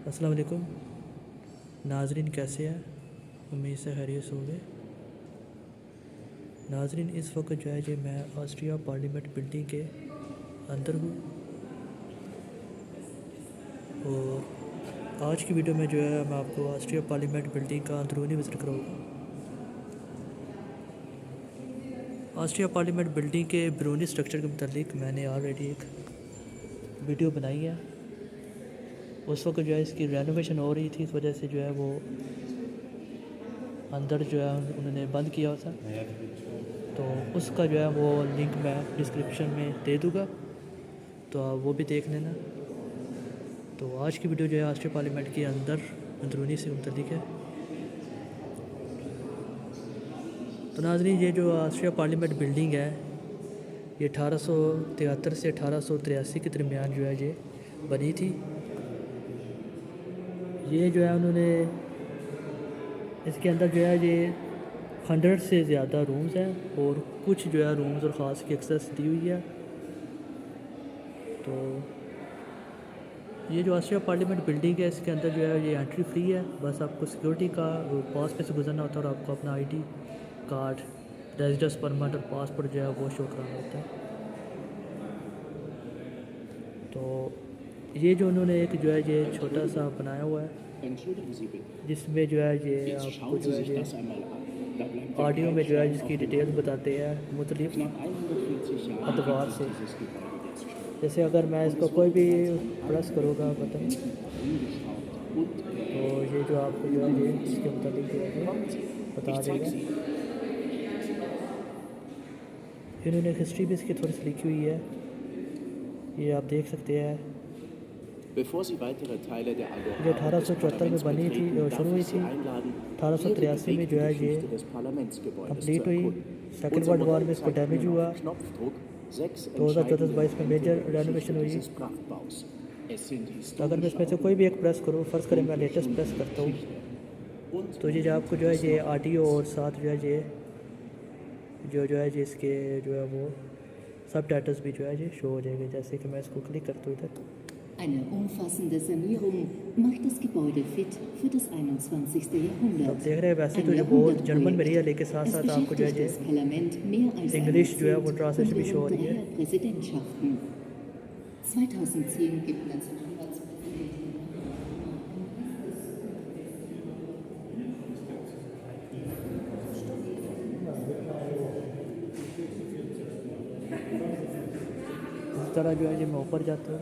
अस्सलाम वालेकुम नाजरीन, कैसे हैं? उम्मीद से खैरियत से होंगे। नाजरीन, इस वक्त जो है जी मैं ऑस्ट्रिया पार्लियामेंट बिल्डिंग के अंदर हूँ और आज की वीडियो में जो है मैं आपको ऑस्ट्रिया पार्लियामेंट बिल्डिंग का अंदरूनी विज़िट कराऊँगा। ऑस्ट्रिया पार्लियामेंट बिल्डिंग के बैरूनी स्ट्रक्चर के मुतालिक मैंने ऑलरेडी एक वीडियो बनाई है। उस वक्त जो है इसकी रेनोवेशन हो रही थी, इस वजह से जो है वो अंदर जो है उन्होंने बंद किया था, तो उसका जो है वो लिंक मैं डिस्क्रिप्शन में दे दूँगा, तो आप वो भी देख लेना। तो आज की वीडियो जो है ऑस्ट्रिया पार्लियामेंट के अंदर अंदरूनी से मुतल्लिक है। तो नाज़रीन, ये जो ऑस्ट्रिया पार्लियामेंट बिल्डिंग है ये 1873 से 1883 के दरमियान जो है ये बनी थी। ये जो है उन्होंने इसके अंदर जो है ये 100 से ज़्यादा रूम्स हैं और कुछ जो है रूम्स और ख़ास की एक्सेस दी हुई है। तो ये जो ऑस्ट्रिया पार्लियामेंट बिल्डिंग है इसके अंदर जो है ये एंट्री फ्री है, बस आपको सिक्योरिटी का पास पे से गुजरना होता है और आपको अपना आईडी कार्ड, रेजिडेंस परमिट और पासपोर्ट जो है वो शो कराना होता है। तो ये जो उन्होंने एक जो है ये छोटा सा बनाया हुआ है जिसमें जो है ये आपको जो है ये ऑडियो में जो है जिसकी डिटेल्स बताते हैं मुख्तलिफ अदवार से। जैसे अगर मैं इसको कोई भी प्रेस करूँगा बटन, तो ये जो आपको जो है ये इसके मुताबिक जो है बता देगा। इन्होंने हिस्ट्री भी इसकी थोड़ी सी लिखी हुई है, ये आप देख सकते हैं। ये 1874 में बनी थी, शुरू हुई थी। 1883 में जो है ये कंप्लीट हुई। सेकेंड वर्ल्ड वॉर में इसको डैमेज हुआ। 2014-22 में मेजर रेनोवेशन हुई। अगर मैं इसमें से कोई भी एक प्रेस करूँ, फ़र्ज़ करें मैं लेटेस्ट प्रेस करता हूँ, तो ये आपको जो है ये ऑडियो और साथ जो है ये जो है इसके जो है वो सब टाइटल्स भी जो है ये शो हो जाएंगे। जैसे कि मैं इसको क्लिक करता हूँ इधर। Eine umfassende Sanierung macht das Gebäude fit für das 21. Jahrhundert. अब देख रहे हैं वैसे तो जो बोर्ड जर्मन में रही है, लेकिन साथ साथ आपको जो है इंग्लिश जो है वो ट्रांसलेशन भी शो हो रही है। 2010 gibt 1900 इस तरह जो है मैं ऊपर जाता हूँ।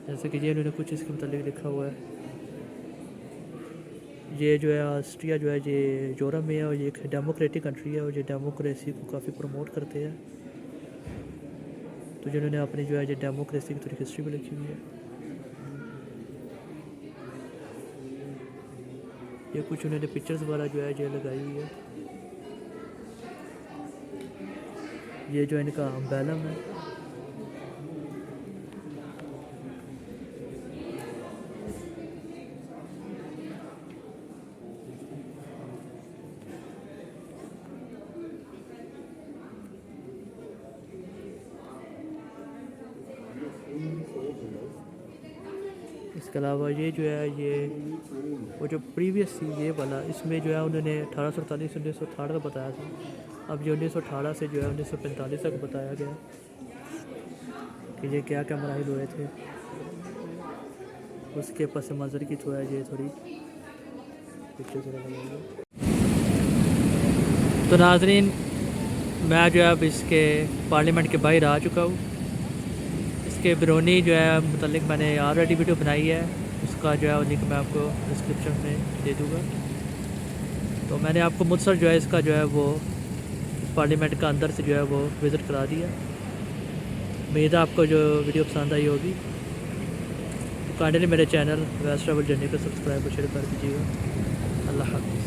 जैसे कि ये उन्होंने कुछ इसके मुतालिक लिखा हुआ है। ये जो है ऑस्ट्रिया जो है ये यूरोप में है और ये एक डेमोक्रेटिक कंट्री है और ये डेमोक्रेसी को काफ़ी प्रमोट करते हैं। तो जिन्होंने अपनी जो है ये डेमोक्रेसी की थोड़ी हिस्ट्री भी लिखी हुई है। ये कुछ उन्होंने पिक्चर्स वगैरह जो है ये लगाई हुई है। ये जो इनका अम्बेलम है। इसके अलावा ये जो है ये वो जो प्रीवियस थी ये वाला, इसमें जो है उन्होंने 1848 1918 का बताया था। अब ये 1918 से जो है 1945 तक बताया गया कि ये क्या क्या मराहिल हुए थे। उसके पस मंज़र की जो है ये थोड़ी पिक्चर्स लगाएंगे। तो नाज़रीन, मैं जो है अब इसके पार्लियामेंट के बाहर आ चुका हूँ। इसके बैरूनी जो है मुतल्लिक मैंने ऑलरेडी वीडियो बनाई है, उसका जो है लिंक मैं आपको डिस्क्रिप्शन में दे दूँगा। तो मैंने आपको मुख्तसर जो है इसका जो है वो पार्लियामेंट का अंदर से जो है वो विज़िट करा दिया। उम्मीद है आपको जो वीडियो पसंद आई होगी। तो काइंडली मेरे चैनल वेस्ट ट्रैवल जर्नी को सब्सक्राइब और शेयर कर दीजिएगा। अल्लाह हाफ़िज़।